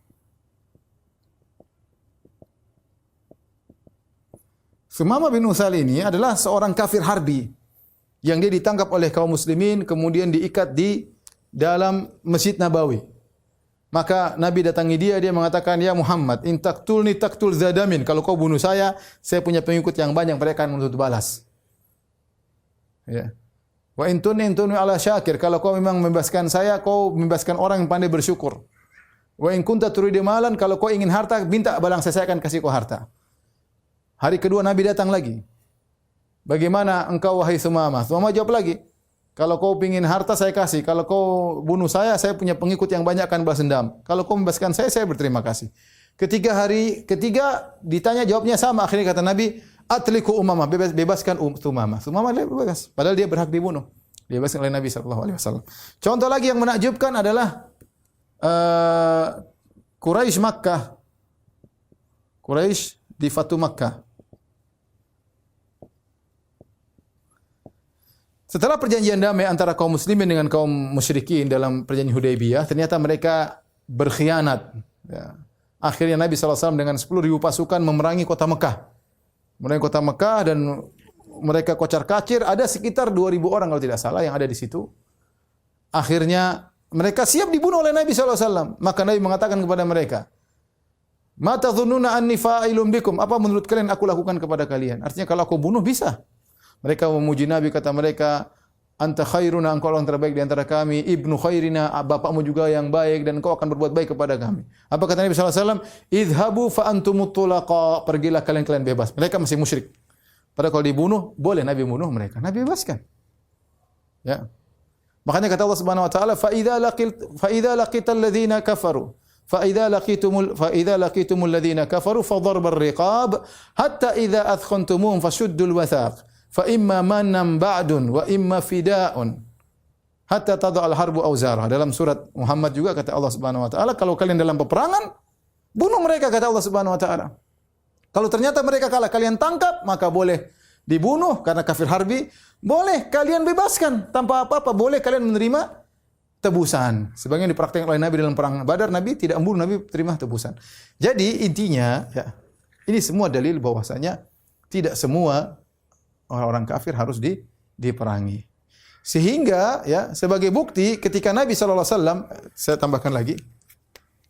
Sumamah bin Utsal ini adalah seorang kafir harbi yang dia ditangkap oleh kaum muslimin kemudian diikat di dalam Masjid Nabawi. Maka Nabi datangi dia mengatakan, "Ya Muhammad, in taqtulni taqtul zadamin." Kalau kau bunuh saya punya pengikut yang banyak, mereka akan menuntut balas. Ya. Wa in tunni ala syakir. Kalau kau memang membebaskan saya, kau membebaskan orang yang pandai bersyukur. Wa in kunta turidu malan, kalau kau ingin harta, minta balang saya akan kasih kau harta. Hari kedua Nabi datang lagi. Bagaimana engkau wahai Sumamah? Sumamah jawab lagi, kalau kau ingin harta saya kasih. Kalau kau bunuh saya punya pengikut yang banyak akan balas dendam. Kalau kau membebaskan saya berterima kasih. Hari ketiga ditanya jawabnya sama. Akhirnya kata Nabi, atliku Umamah, bebaskan Sumamah. Sumamah bebas. Padahal dia berhak dibunuh. Dibebaskan oleh Nabi SAW. Contoh lagi yang menakjubkan adalah Quraisy Makkah. Quraisy di Fatu Makkah. Setelah perjanjian damai antara kaum muslimin dengan kaum musyrikin dalam perjanjian Hudaybiyah, ternyata mereka berkhianat. Ya. Akhirnya Nabi SAW dengan 10.000 pasukan memerangi kota Mekah. Memerangi kota Mekah dan mereka kocar-kacir. Ada sekitar 2.000 orang kalau tidak salah yang ada di situ. Akhirnya mereka siap dibunuh oleh Nabi SAW. Maka Nabi mengatakan kepada mereka, "Ma tadhunnuna anni fa'ilun bikum?" Apa menurut kalian aku lakukan kepada kalian? Artinya kalau aku bunuh bisa. Mereka memuji Nabi, kata mereka, "Anta khairuna, engkau orang terbaik di antara kami, ibnu khairina, bapakmu juga yang baik dan engkau akan berbuat baik kepada kami." Apa kata Nabi SAW? "Idhabu fa antumut tulaqa." Pergilah kalian bebas. Mereka masih musyrik. Padahal kalau dibunuh, boleh Nabi bunuh mereka. Nabi bebaskan. Ya. Makanya kata Allah Subhanahu wa taala, "Fa idza laqital ladzina kafaru فإذا لقيتم الذين كفروا فضرب الرقاب حتى إذا أثخنتموهم فشدوا الوثاق فإما مَنًّا بَعْدٌ وإما فداء حتى تضع الحرب أوزارها." Dalam surat Muhammad juga kata Allah Subhanahu wa taala, kalau kalian dalam peperangan, bunuh mereka, kata Allah Subhanahu wa taala. Kalau ternyata mereka kalah, kalian tangkap, maka boleh dibunuh karena kafir harbi, boleh kalian bebaskan tanpa apa-apa, boleh kalian menerima tebusan. Sebagaimana dipraktikkan oleh Nabi dalam perang Badar, Nabi tidak membunuh, Nabi terima tebusan. Jadi intinya, ya, ini semua dalil bahwasanya tidak semua orang-orang kafir harus diperangi. Sehingga, ya, sebagai bukti ketika Nabi SAW, saya tambahkan lagi,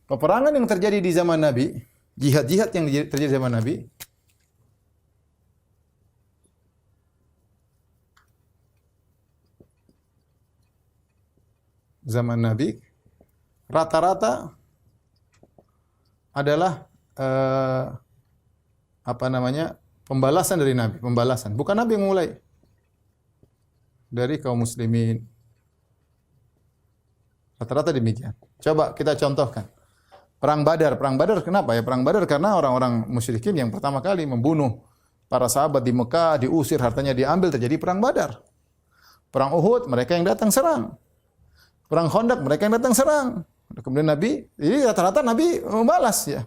peperangan yang terjadi di zaman Nabi, jihad-jihad yang terjadi di zaman Nabi, rata-rata adalah pembalasan dari Nabi, pembalasan. Bukan Nabi yang mulai, dari kaum muslimin. Rata-rata demikian. Coba kita contohkan. Perang Badar kenapa ya? Perang Badar karena orang-orang musyrikin yang pertama kali membunuh para sahabat di Mekah, diusir, hartanya diambil, terjadi perang Badar. Perang Uhud, mereka yang datang serang. Perang Khandaq, mereka yang datang serang. Kemudian Nabi, ini rata-rata Nabi membalas, ya.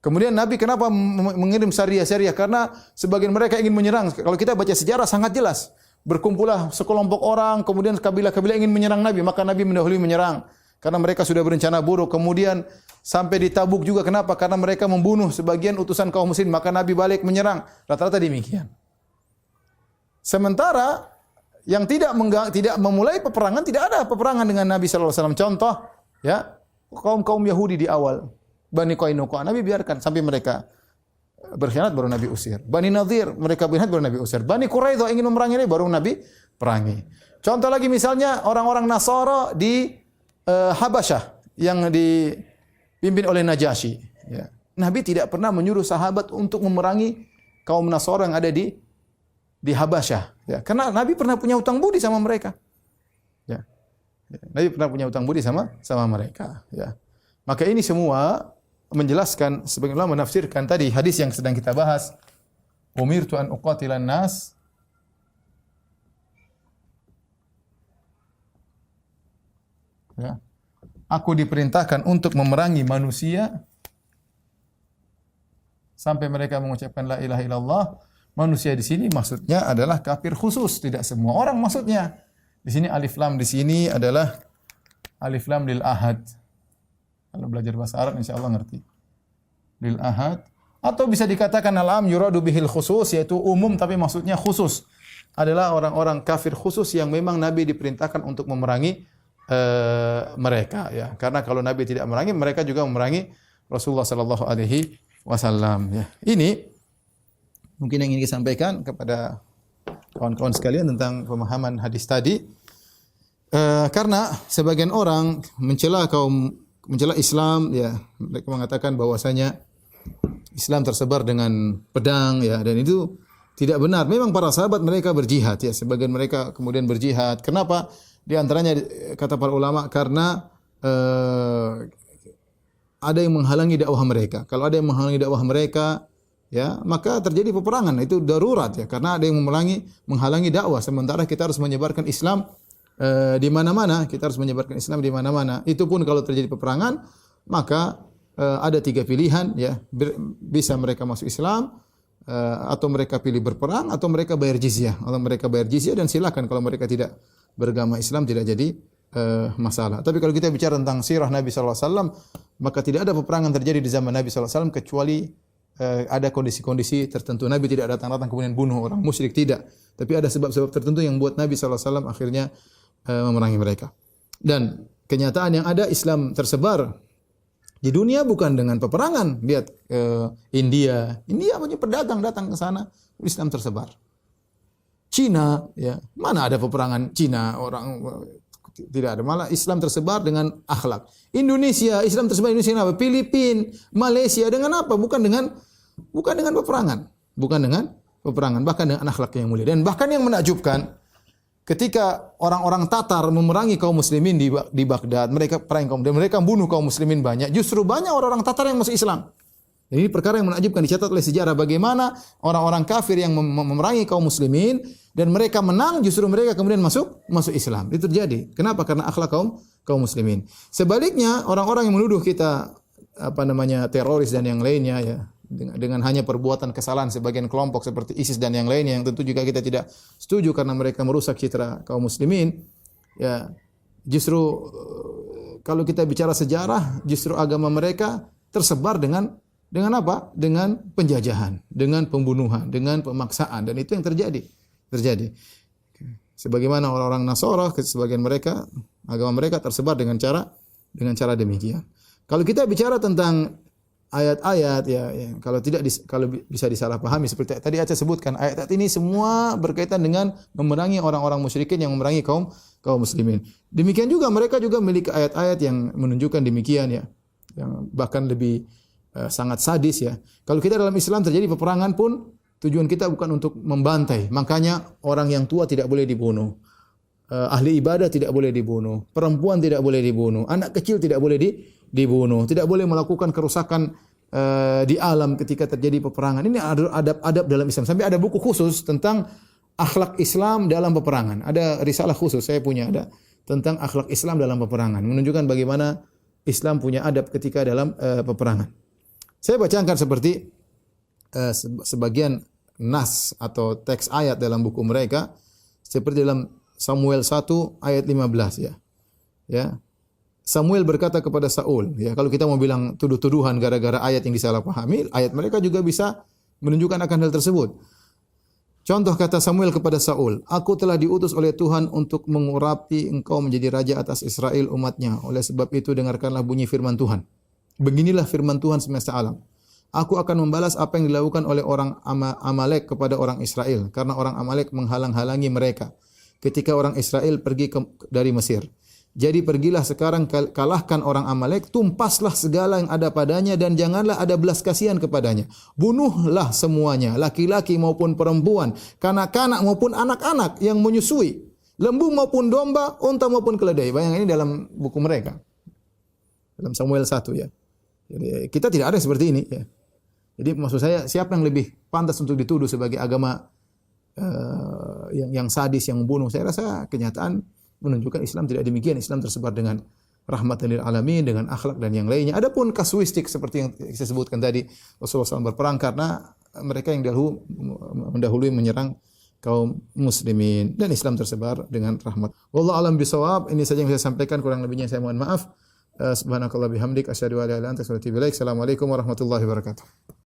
Kemudian Nabi kenapa mengirim syariah? Karena sebagian mereka ingin menyerang. Kalau kita baca sejarah sangat jelas. Berkumpullah sekelompok orang, kemudian kabilah-kabilah ingin menyerang Nabi, maka Nabi mendahului menyerang. Karena mereka sudah berencana buruk. Kemudian sampai di Tabuk juga, kenapa? Karena mereka membunuh sebagian utusan kaum muslimin, maka Nabi balik menyerang. Rata-rata demikian. Sementara yang tidak memulai peperangan, tidak ada peperangan dengan Nabi sallallahu alaihi wasallam. Contoh, ya, kaum Yahudi di awal, Bani Qainuqa, Nabi biarkan sampai mereka berkhianat baru Nabi usir. Bani Nadir, mereka berkhianat baru Nabi usir. Bani Quraidah ingin memerangi ini baru Nabi perangi. Contoh lagi misalnya orang-orang Nasara di Habasyah yang dipimpin oleh Najasyi, ya. Nabi tidak pernah menyuruh sahabat untuk memerangi kaum Nasara yang ada di Habasyah, ya. Karena Nabi pernah punya hutang budi sama mereka. Ya. Nabi pernah punya utang budi sama mereka. Ya. Maka ini semua menjelaskan, sebagian ulama menafsirkan tadi hadis yang sedang kita bahas. Umirtu an uqatilan nas ya. Aku diperintahkan untuk memerangi manusia sampai mereka mengucapkan la ilaha illallah. Manusia di sini maksudnya adalah kafir khusus, tidak semua orang maksudnya. Di sini alif lam di sini adalah alif lam lil ahad. Kalau belajar bahasa Arab insyaallah ngerti. Lil ahad, atau bisa dikatakan al-am yuradu bihil khusus, yaitu umum tapi maksudnya khusus. Adalah orang-orang kafir khusus yang memang Nabi diperintahkan untuk memerangi mereka, ya. Karena kalau Nabi tidak memerangi, mereka juga memerangi Rasulullah sallallahu alaihi wasallam, ya. Ini mungkin yang ingin disampaikan kepada kawan-kawan sekalian tentang pemahaman hadis tadi. Karena sebagian orang mencela Islam, ya, mereka mengatakan bahwasanya Islam tersebar dengan pedang, ya, dan itu tidak benar. Memang para sahabat mereka berjihad, ya, sebagian mereka kemudian berjihad. Kenapa? Di antaranya kata para ulama karena ada yang menghalangi dakwah mereka. Kalau ada yang menghalangi dakwah mereka, ya, maka terjadi peperangan. Itu darurat, ya, karena ada yang menghalangi dakwah. Sementara kita harus menyebarkan Islam di mana-mana. Kita harus menyebarkan Islam di mana-mana. Itu pun kalau terjadi peperangan, maka ada 3 pilihan, ya. Bisa mereka masuk Islam, atau mereka pilih berperang, atau mereka bayar jizyah. Atau mereka bayar jizyah, dan silakan kalau mereka tidak beragama Islam tidak jadi masalah. Tapi kalau kita bicara tentang sirah Nabi sallallahu alaihi wasallam, maka tidak ada peperangan terjadi di zaman Nabi sallallahu alaihi wasallam kecuali ada kondisi-kondisi tertentu. Nabi tidak datang-datang kemudian bunuh orang musyrik, tidak. Tapi ada sebab-sebab tertentu yang buat Nabi sallallahu alaihi wasallam akhirnya memerangi mereka. Dan kenyataan yang ada, Islam tersebar di dunia bukan dengan peperangan. Lihat India punya pedagang datang ke sana, Islam tersebar. Cina, ya, mana ada peperangan Cina, orang tidak ada. Malah Islam tersebar dengan akhlak. Indonesia, Islam tersebar di Indonesia apa? Filipina, Malaysia dengan apa? Bukan dengan peperangan, bahkan dengan akhlak yang mulia. Dan bahkan yang menakjubkan, ketika orang-orang Tatar memerangi kaum muslimin di Baghdad, mereka perang kaum, dan mereka bunuh kaum muslimin banyak. Justru banyak orang-orang Tatar yang masuk Islam. Ini perkara yang menakjubkan, dicatat oleh sejarah bagaimana orang-orang kafir yang memerangi kaum muslimin dan mereka menang, justru mereka kemudian masuk Islam. Itu terjadi. Kenapa? Karena akhlak kaum muslimin. Sebaliknya, orang-orang yang menuduh kita teroris dan yang lainnya, ya, dengan hanya perbuatan kesalahan sebagian kelompok seperti ISIS dan yang lainnya, yang tentu juga kita tidak setuju karena mereka merusak citra kaum muslimin, ya. Justru kalau kita bicara sejarah, justru agama mereka tersebar dengan apa? Dengan penjajahan, dengan pembunuhan, dengan pemaksaan, dan itu yang terjadi. Sebagaimana orang-orang Nasara, sebagian mereka agama mereka tersebar dengan cara demikian. Kalau kita bicara tentang ayat-ayat, ya, kalau bisa disalahpahami seperti tadi saya sebutkan, ayat-ayat ini semua berkaitan dengan memerangi orang-orang musyrikin yang memerangi kaum muslimin. Demikian juga mereka juga memiliki ayat-ayat yang menunjukkan demikian, ya, yang bahkan lebih sangat sadis, ya. Kalau kita dalam Islam terjadi peperangan pun tujuan kita bukan untuk membantai. Makanya orang yang tua tidak boleh dibunuh. Ahli ibadah tidak boleh dibunuh. Perempuan tidak boleh dibunuh. Anak kecil tidak boleh dibunuh. Tidak boleh melakukan kerusakan di alam ketika terjadi peperangan. Ini adab-adab dalam Islam. Sampai ada buku khusus tentang akhlak Islam dalam peperangan. Ada risalah khusus saya punya ada tentang akhlak Islam dalam peperangan. Menunjukkan bagaimana Islam punya adab ketika dalam peperangan. Saya bacakan seperti sebagian nas atau teks ayat dalam buku mereka, seperti dalam Samuel 1 ayat 15, ya. Ya. Samuel berkata kepada Saul, ya, kalau kita mau bilang tuduh-tuduhan gara-gara ayat yang disalahpahami, ayat mereka juga bisa menunjukkan akan hal tersebut. Contoh kata Samuel kepada Saul, "Aku telah diutus oleh Tuhan untuk mengurapi engkau menjadi raja atas Israel umatnya. Oleh sebab itu dengarkanlah bunyi firman Tuhan. Beginilah firman Tuhan semesta alam. Aku akan membalas apa yang dilakukan oleh orang Amalek kepada orang Israel, karena orang Amalek menghalang-halangi mereka ketika orang Israel pergi dari Mesir. Jadi pergilah sekarang, kalahkan orang Amalek, tumpaslah segala yang ada padanya dan janganlah ada belas kasihan kepadanya. Bunuhlah semuanya, laki-laki maupun perempuan, kanak-kanak maupun anak-anak yang menyusui, lembu maupun domba, unta maupun keledai. Bayangkan ini dalam buku mereka. Dalam Samuel 1 ya. Jadi kita tidak ada seperti ini ya. Jadi maksud saya siapa yang lebih pantas untuk dituduh sebagai agama yang sadis, yang membunuh? Saya rasa kenyataan menunjukkan Islam tidak demikian. Islam tersebar dengan rahmatan lil alamin, dengan akhlak dan yang lainnya. Adapun kasuistik seperti yang saya sebutkan tadi, Rasulullah SAW berperang karena mereka yang mendahului menyerang kaum muslimin, dan Islam tersebar dengan rahmat. Wallahu alam bisawab. Ini saja yang saya sampaikan, kurang lebihnya saya mohon maaf. Subhanakallah bihamdik asyhadu an la ilaha illa anta astaghfiruka wa atubu ilaik. Assalamualaikum warahmatullahi wabarakatuh.